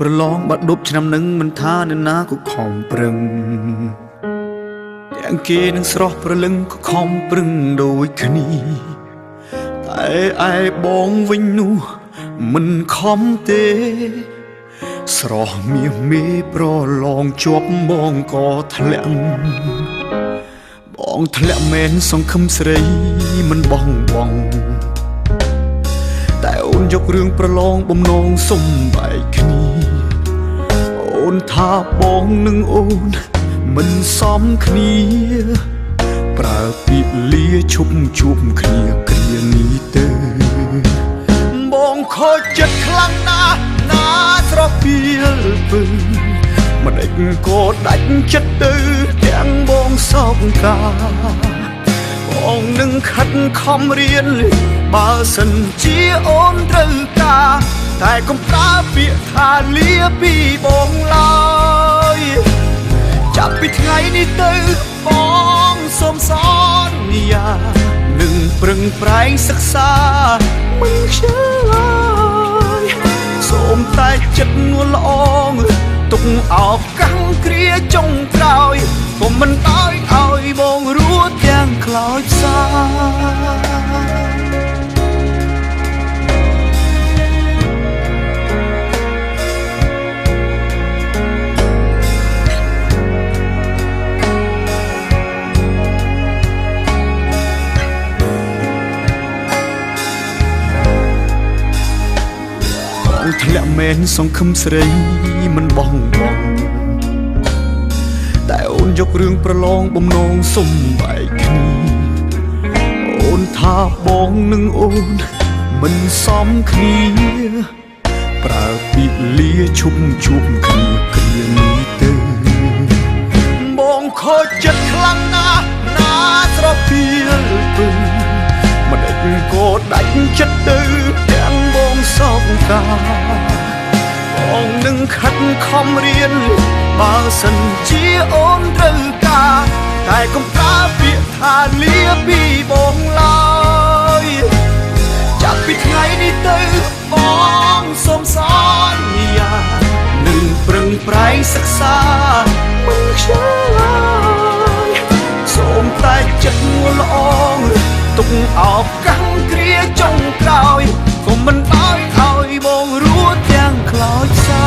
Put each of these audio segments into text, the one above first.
ប្រឡងបាត់ដប់ឆ្នាំនឹងមិនថានរណាក៏ខំប្រឹងទាំងគេនឹងស្រស់ប្រលឹងក៏ខំប្រឹងដូចគ្នាតែឯបងវិញនោះមិនខំទេស្រស់មាសមេប្រឡងជាប់បងក៏ធ្លាក់បងធ្លាក់មែនសង្ឃឹមស្រីមិនបងតែអូនយករឿងប្រឡងបំណងសុំបែកគ្នាអូនថាបងនឹងអូនមិនសមគ្នាប្រើពាក្យលាឈប់ជួបគ្នាគ្រានេះទៅបងខូចចិត្តខ្លាំងណាស់ណាស្រពាលពឹងមិនដេចក៏ដាច់ចិត្តទៅទាំងបងសោកកាបងនឹងខិតខំរៀនបើសិនជាអូនត្រូវការតែកុំប្រើពាក្យថាលាពីបងឡើយចាប់ពីថ្ងៃនេះទៅបងសូមសន្យានឹងប្រឹងប្រែងសិក្សាមិនខ្ជិលឡើយសូមតែចិត្តនួនល្អទុកឱកាសគ្រាចុងក្រោយក៏មិនដោយឲ្យបងរួចទាំងខ្លោចផ្សាធ្លាក់មែនសង្ឃឹមស្រីមិនបងតែអូនយករឿងប្រឡងបំណងសុំបែកគ្នាអូនថាបងនឹងអូនមិនសមគ្នាប្រើពាក្យលាឈប់ជួបគ្នាគ្រានេះទៅបងខូចចិត្តខ្លាំងណាស់ណាស្រពាលពឹងមិនដេចក៏ដាច់ចិត្តទៅទាំងបងសោកកាបងនឹងខិតខំរៀនបើសិនជាអូនត្រូវការតែកុំប្រើពាក្យថាលាពីបងឡើយចាប់ពីថ្ងៃនេះទៅបងសូមសន្យានឹងប្រឹងប្រែងសិក្សាមិនខ្ជិលឡើយសូមតែចិត្តនួនល្អទុកឱកាសគ្រាចុងក្រោយក៏មិនដោយឲ្យបងរួចទាំងខ្លោចផ្សា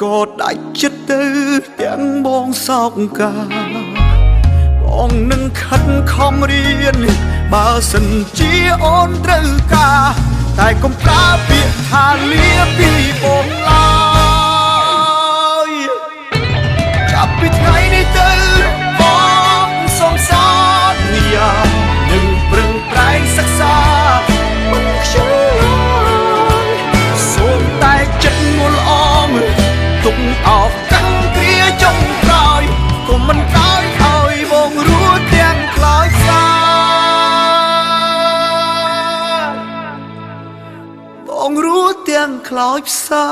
ក៏ដាច់ចិត្តទៅទាំងបងសោកកាបងនឹងខិតខំរៀនបើសិនជាអូនត្រូវការតែកុំប្រើពាក្យថាលាពីបងឡើយចាប់ពីថ្ងៃនេះទៅបងសូមសន្យានឹងប្រឹងប្រែងសិក្សាមិនខ្ជិលឡើយសូមតែចិត្តនួនល្អទុកឱកាសគ្រាចុងក្រោយក៏មិនដោយឲ្យបងរួចទាំងខ្លោចផ្សាបងរួចទាំងខ្លោចផ្សា